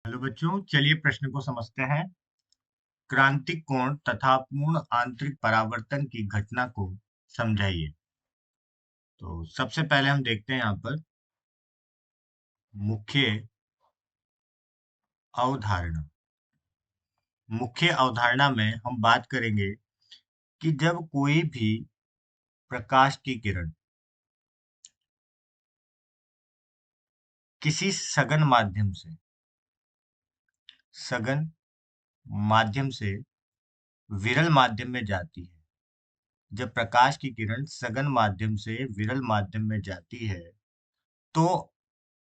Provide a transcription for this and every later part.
Hello बच्चों, चलिए प्रश्न को समझते हैं। क्रांतिक कोण तथा पूर्ण आंतरिक परावर्तन की घटना को समझाइए। तो सबसे पहले हम देखते हैं यहाँ पर मुख्य अवधारणा। मुख्य अवधारणा में हम बात करेंगे कि जब कोई भी प्रकाश की किरण किसी सघन माध्यम से विरल माध्यम में जाती है। जब प्रकाश की किरण सघन माध्यम से विरल माध्यम में जाती है तो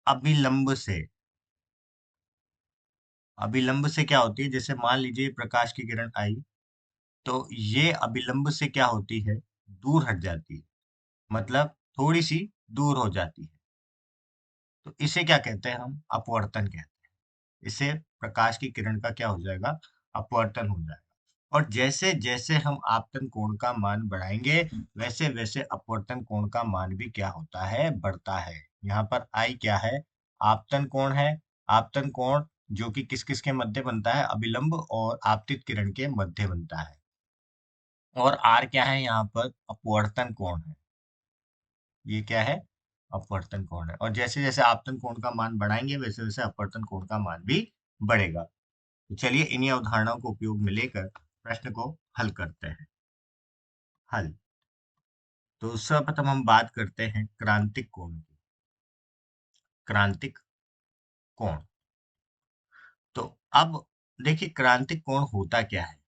अभिलंब से अभिलंब से क्या होती है, जैसे मान लीजिए प्रकाश की किरण आई तो ये अभिलंब से क्या होती है, दूर हट जाती है। मतलब थोड़ी सी दूर हो जाती है। तो इसे क्या कहते हैं, हम अपवर्तन कहते हैं। इससे प्रकाश की किरण का क्या हो जाएगा, अपवर्तन हो जाएगा। और जैसे जैसे हम आपतन कोण का मान बढ़ाएंगे वैसे वैसे अपवर्तन कोण का मान भी क्या होता है, बढ़ता है। यहाँ पर आई क्या है, आपतन कोण है। आपतन कोण जो कि किस किस के मध्य बनता है, अभिलंब और आपतित किरण के मध्य बनता है। और आर क्या है, यहाँ पर अपवर्तन कोण है। ये क्या है, अपवर्तन कोण है। और जैसे जैसे आपतन कोण का मान बढ़ाएंगे वैसे वैसे अपवर्तन कोण का मान भी बढ़ेगा। तो चलिए इन्हीं अवधारणाओं को उपयोग में लेकर प्रश्न को हल करते हैं। हल। तो सर्वप्रथम हम बात करते हैं क्रांतिक कोण की। क्रांतिक कोण। तो अब देखिए क्रांतिक कोण होता क्या है।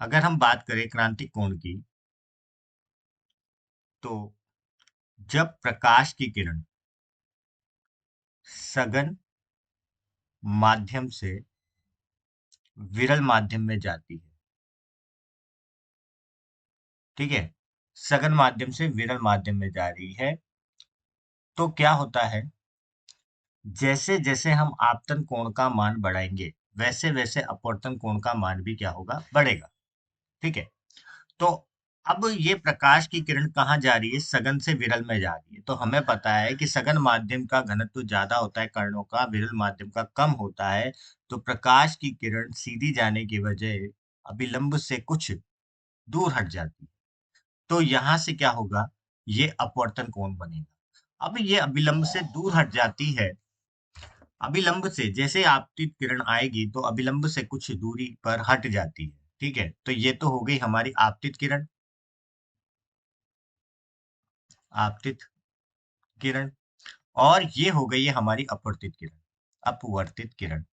अगर हम बात करें क्रांतिक कोण की, तो जब प्रकाश की किरण सघन माध्यम से विरल माध्यम में जाती है, ठीक है, सघन माध्यम से विरल माध्यम में जा रही है, तो क्या होता है, जैसे जैसे हम आपतन कोण का मान बढ़ाएंगे वैसे वैसे अपवर्तन कोण का मान भी क्या होगा, बढ़ेगा। ठीक है। तो अब ये प्रकाश की किरण कहाँ जा रही है, सघन से विरल में जा रही है। तो हमें पता है कि सघन माध्यम का घनत्व ज्यादा होता है कणों का, विरल माध्यम का कम होता है। तो प्रकाश की किरण सीधी जाने की बजाय अभिलंब से कुछ दूर हट जाती है। तो यहाँ से क्या होगा, ये अपवर्तन कोण बनेगा। अब ये अभिलंब से दूर हट जाती है। अभिलंब से जैसे आपतित किरण आएगी तो अभिलंब से कुछ दूरी पर हट जाती है। ठीक है, तो ये तो हो गई हमारी आपतित किरण। आपतित किरण। और ये हो गई है हमारी अपवर्तित किरण। अपवर्तित किरण।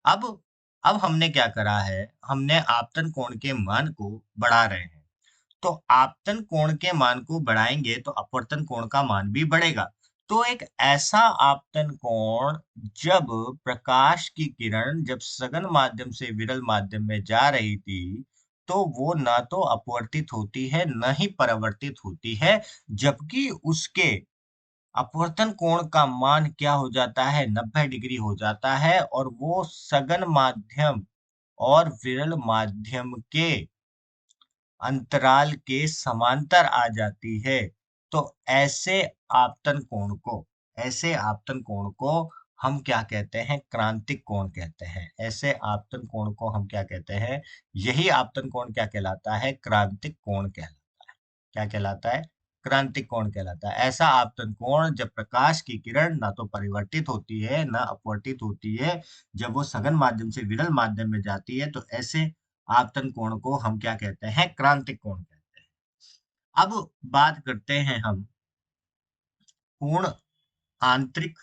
अब अब हमने क्या करा है, हमने आपतन कोण के मान को बढ़ा रहे हैं। तो आपतन कोण के मान को बढ़ाएंगे तो अपवर्तन कोण का मान भी बढ़ेगा। तो एक ऐसा आपतन कोण जब प्रकाश की किरण जब सघन माध्यम से विरल माध्यम में जा रही थी, तो वो ना तो अपवर्तित होती है न ही परावर्तित होती है, जबकि उसके अपवर्तन कोण का मान क्या हो जाता है, 90 डिग्री हो जाता है। और वो सघन माध्यम और विरल माध्यम के अंतराल के समांतर आ जाती है। तो ऐसे आपतन कोण को हम क्या कहते हैं, क्रांतिक कोण कहते हैं। ऐसे आपतन कोण को हम क्या कहते हैं, यही आपतन कोण क्या कहलाता है, क्रांतिक कोण कहलाता है। क्या कहलाता है, क्रांतिक कोण कहलाता है। ऐसा आपतन कोण जब प्रकाश की किरण ना तो परिवर्तित होती है ना अपवर्तित होती है, जब वो सघन माध्यम से विरल माध्यम में जाती है, तो ऐसे आपतन कोण को हम क्या कहते हैं, क्रांतिक कोण कहते हैं। अब बात करते हैं हम पूर्ण आंतरिक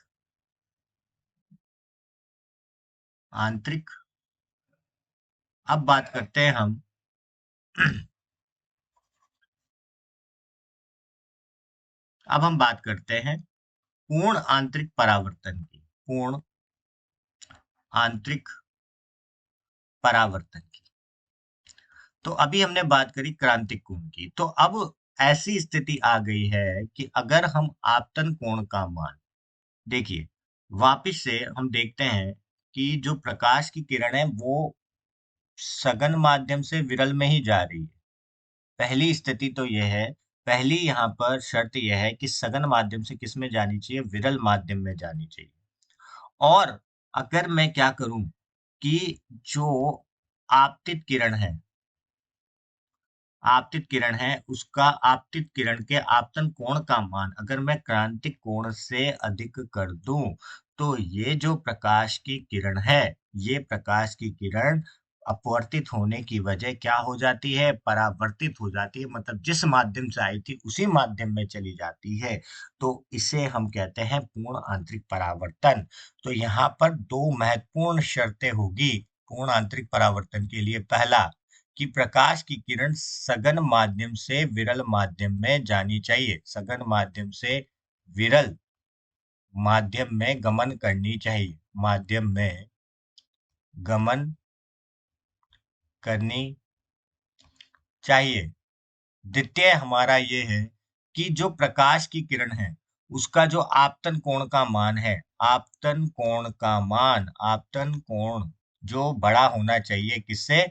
आंतरिक अब बात करते हैं हम अब हम बात करते हैं पूर्ण आंतरिक परावर्तन की। पूर्ण आंतरिक परावर्तन की। तो अभी हमने बात करी क्रांतिक कोण की। तो अब ऐसी स्थिति आ गई है कि अगर हम आपतन कोण का मान देखिए, वापिस से हम देखते हैं कि जो प्रकाश की किरण है वो सघन माध्यम से विरल में ही जा रही है। पहली स्थिति तो यह है, पहली यहाँ पर शर्त यह है कि सघन माध्यम से किस में जानी चाहिए? विरल माध्यम में जानी चाहिए। और अगर मैं क्या करूँ कि जो आपतित किरण है, आपतित किरण है, उसका आपतित किरण के आपतन कोण का मान अगर मैं क्रांतिक कोण से अधिक कर दूँ, तो ये जो प्रकाश की किरण है, ये प्रकाश की किरण अपवर्तित होने की वजह क्या हो जाती है? परावर्तित हो जाती है, मतलब जिस माध्यम से आई थी, उसी माध्यम में चली जाती है। तो इसे हम कहते हैं पूर्ण आंतरिक परावर्तन। तो यहाँ पर 2 महत्वपूर्ण शर्तें होगी पूर्ण आंतरिक परावर्तन के लिए। पहला, कि प्रकाश की किरण सघन माध्यम से विरल माध्यम में जानी चाहिए। सघन माध्यम से विरल माध्यम में गमन करनी चाहिए। माध्यम में गमन करनी चाहिए। द्वितीय हमारा ये है कि जो प्रकाश की किरण है, उसका जो आपतन कोण का मान है, आपतन कोण जो बड़ा होना चाहिए किससे?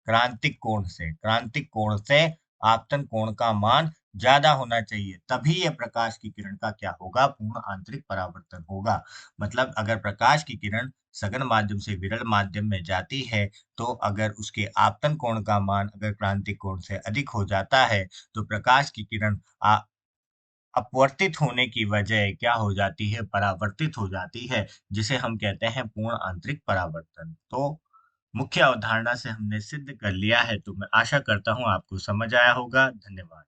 क्रांतिक कोण से। क्रांतिक कोण से आपतन कोण का मान ज्यादा होना चाहिए, तभी यह प्रकाश की किरण का क्या होगा? पूर्ण आंतरिक परावर्तन होगा। मतलब अगर प्रकाश की किरण सघन माध्यम से विरल माध्यम में जाती है, तो अगर उसके आपतन कोण का मान अगर क्रांतिक कोण से अधिक हो जाता है, तो प्रकाश की किरण अपवर्तित होने की बजाय क्या हो जाती है? परावर्तित हो जाती है, जिसे हम कहते हैं पूर्ण आंतरिक परावर्तन। तो मुख्य अवधारणा से हमने सिद्ध कर लिया है, तो मैं आशा करता हूँ आपको समझ आया होगा। धन्यवाद।